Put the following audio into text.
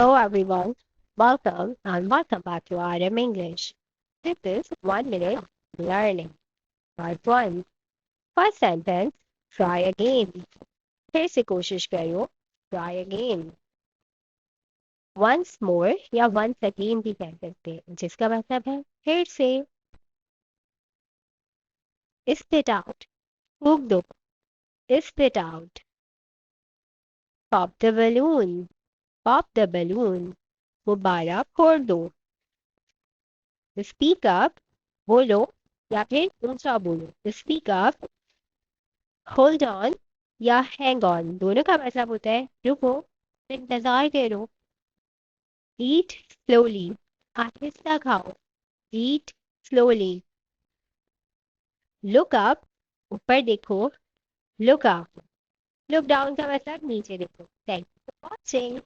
Hello everyone, welcome and welcome back to RM English. This is 1 minute learning. Part 1. First sentence, try again. फिर से कोशिश करो, try again. Once more या once again भी कह सकते हैं, जिसका मतलब है फिर से. Spit out, फूक दो. Spit out. Pop the balloon, pop the balloon. गुब्बारा फोड़ दो. Speak up, बोलो या फिर ऊंचा बोलो. Speak up. होल्ड ऑन या हैंग ऑन दोनों का मतलब होता है रुको, इंतजार करो. ईट स्लोली, आहिस्ता खाओ. ईट स्लोली. लुक अप, ऊपर देखो. Look up. लुक डाउन का मतलब नीचे देखो. Thank you for watching.